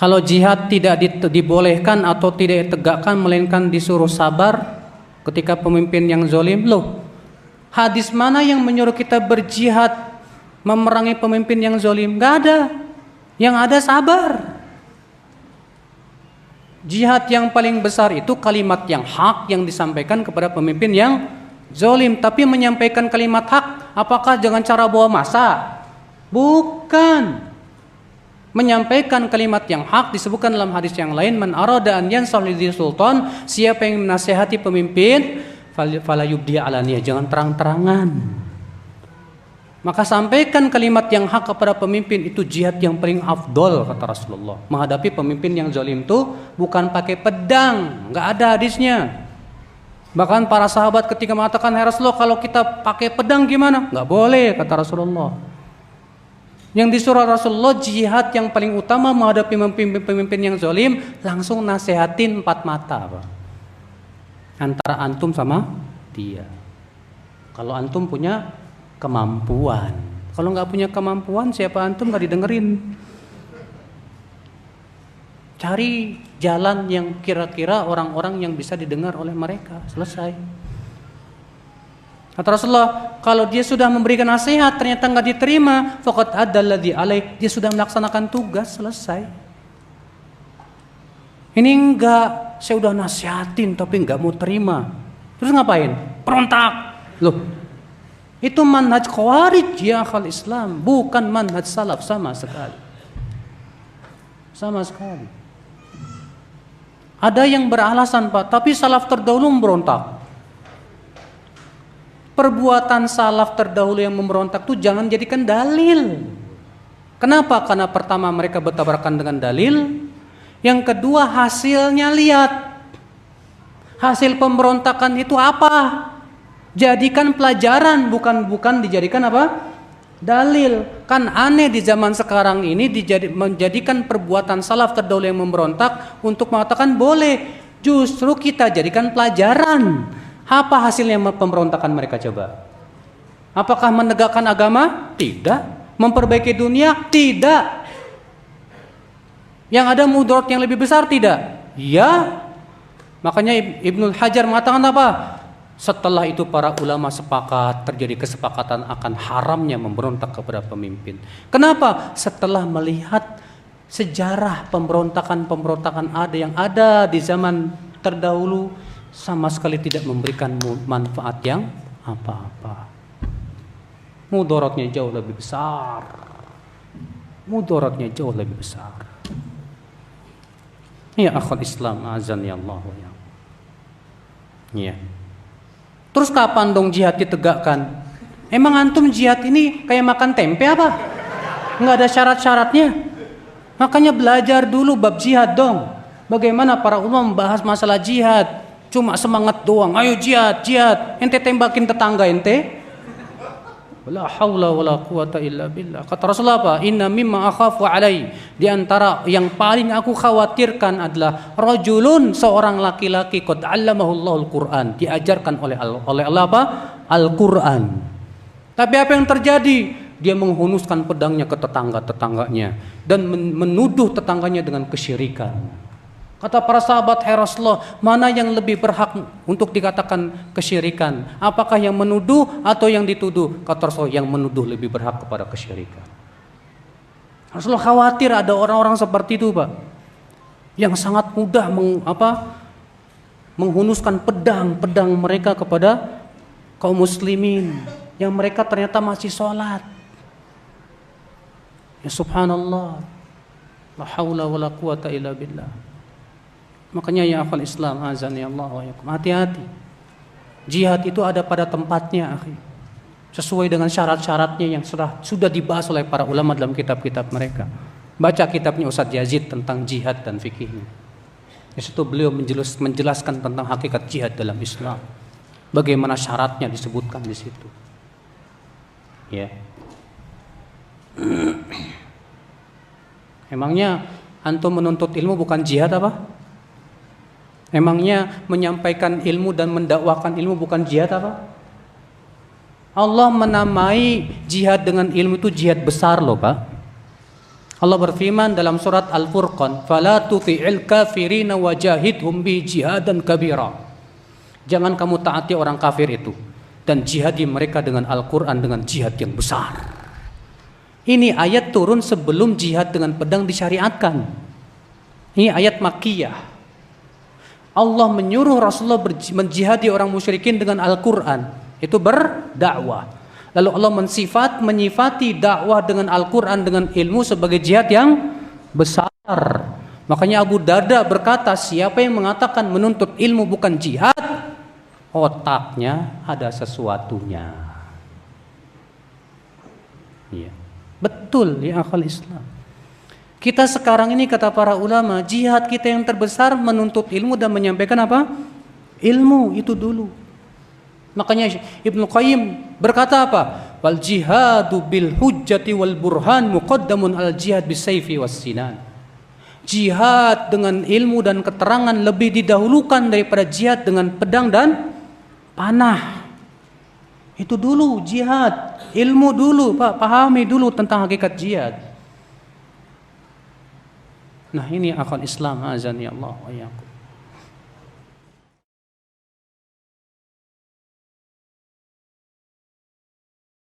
Kalau jihad tidak dibolehkan atau tidak ditegakkan melainkan disuruh sabar ketika pemimpin yang zalim. Loh, hadis mana yang menyuruh kita berjihad memerangi pemimpin yang zalim? Enggak ada. Yang ada sabar. Jihad yang paling besar itu kalimat yang hak yang disampaikan kepada pemimpin yang zalim. Tapi menyampaikan kalimat hak apakah dengan cara bawa massa? Bukan. Menyampaikan kalimat yang hak disebutkan dalam hadis yang lain, man arada an yansah lidzi sultan, siapa yang menasihati pemimpin fala yubdi alaniyah, jangan terang-terangan. Maka sampaikan kalimat yang hak kepada pemimpin, itu jihad yang paling afdol kata Rasulullah. Menghadapi pemimpin yang zalim itu bukan pakai pedang, enggak ada hadisnya. Bahkan para sahabat ketika mengatakan, "Ya Rasulullah, kalau kita pakai pedang gimana?" Enggak boleh kata Rasulullah. Yang disuruh Rasulullah jihad yang paling utama menghadapi pemimpin yang zalim, langsung nasihatin 4 mata, Pak. Antara antum sama dia. Kalau antum punya kemampuan. Kalau nggak punya kemampuan, siapa antum nggak didengerin. Cari jalan yang kira-kira orang-orang yang bisa didengar oleh mereka. Selesai. Kata Rasulullah, kalau dia sudah memberikan nasihat ternyata nggak diterima, faqad adalladzi alaih, dia sudah melaksanakan tugas, selesai. Ini enggak, saya udah nasihatin tapi enggak mau terima. Terus ngapain? Berontak. Loh, itu manhaj khawarij ya akhal Islam, bukan manhaj salaf sama sekali. Sama sekali. Ada yang beralasan, Pak, tapi salaf terdahulu memberontak. Perbuatan salaf terdahulu yang memberontak itu jangan jadikan dalil. Kenapa? Karena pertama mereka bertabrakan dengan dalil. Yang kedua hasilnya lihat. Hasil pemberontakan itu apa? Jadikan pelajaran, bukan dijadikan apa? Dalil. Kan aneh di zaman sekarang ini menjadikan perbuatan salaf terdahulu yang memberontak untuk mengatakan boleh. Justru kita jadikan pelajaran. Apa hasilnya pemberontakan mereka coba? Apakah menegakkan agama? Tidak. Memperbaiki dunia? Tidak. Yang ada mudarat yang lebih besar? Tidak. Ya. Makanya Ibnu Hajar mengatakan apa? Setelah itu para ulama sepakat, terjadi kesepakatan akan haramnya memberontak kepada pemimpin. Kenapa? Setelah melihat sejarah pemberontakan ada yang ada di zaman terdahulu, sama sekali tidak memberikan manfaat yang apa-apa. Mudaratnya jauh lebih besar. Mudaratnya jauh lebih besar. Ya akhwat Islam, azan ya Allah ya. Ya. Terus kapan dong jihad ditegakkan? Emang antum jihad ini kayak makan tempe apa? Enggak ada syarat-syaratnya. Makanya belajar dulu bab jihad dong. Bagaimana para ulama membahas masalah jihad? Cuma semangat doang, ayo jihad, jihad. Ente tembakin tetangga ente. Wala haula wala quwata illa billah. Kata Rasulullah apa? Inna mimma akhafu alai. Di antara yang paling aku khawatirkan adalah rajulun, seorang laki-laki qad 'allamahullahu al-Qur'an, diajarkan oleh Allah apa? Al-Qur'an. Tapi apa yang terjadi? Dia menghunuskan pedangnya ke tetangga-tetangganya dan menuduh tetangganya dengan kesyirikan. Kata para sahabat, "Hai Rasulullah, mana yang lebih berhak untuk dikatakan kesyirikan? Apakah yang menuduh atau yang dituduh?" Kata Rasulullah, "Yang menuduh lebih berhak kepada kesyirikan." Rasulullah khawatir ada orang-orang seperti itu, Pak, yang sangat mudah menghunuskan pedang mereka kepada kaum muslimin, yang mereka ternyata masih sholat. Ya subhanallah, la haula wala quwata illa billah. Makanya ya akhwal Islam, azan ya Allah wa yakum, hati-hati. Jihad itu ada pada tempatnya, akhi. Sesuai dengan syarat-syaratnya yang sudah dibahas oleh para ulama dalam kitab-kitab mereka. Baca kitabnya Ustaz Yazid tentang jihad dan fikihnya. Di situ beliau menjelaskan tentang hakikat jihad dalam Islam. Bagaimana syaratnya disebutkan di situ. Ya. Emangnya antum menuntut ilmu bukan jihad apa? Emangnya menyampaikan ilmu dan mendakwakan ilmu bukan jihad apa? Allah menamai jihad dengan ilmu itu jihad besar loh, Pak. Allah berfirman dalam surat Al-Furqan, "Fala tuti'il kafirina wajahidhum bi jihadan kabira." Jangan kamu taati orang kafir itu dan jihadi mereka dengan Al-Qur'an dengan jihad yang besar. Ini ayat turun sebelum jihad dengan pedang disyariatkan. Ini ayat Makkiyah. Allah menyuruh Rasulullah menjihadi orang musyrikin dengan Al-Qur'an. Itu berdakwah. Lalu Allah menyifati dakwah dengan Al-Quran dengan ilmu sebagai jihad yang besar. Makanya Abu Darda berkata, siapa yang mengatakan menuntut ilmu bukan jihad, otaknya ada sesuatunya. Ya. Betul ya akal Islam. Kita sekarang ini kata para ulama, jihad kita yang terbesar menuntut ilmu dan menyampaikan apa? Ilmu itu dulu. Makanya Ibnu Qayyim berkata apa? Wal jihadu bil hujjati wal burhan muqaddamun al jihad bis sayfi was sinan. Jihad dengan ilmu dan keterangan lebih didahulukan daripada jihad dengan pedang dan panah. Itu dulu jihad, ilmu dulu, Pak, pahami dulu tentang hakikat jihad. Nah, ini akal Islam azan ya Allah wa iyyakum.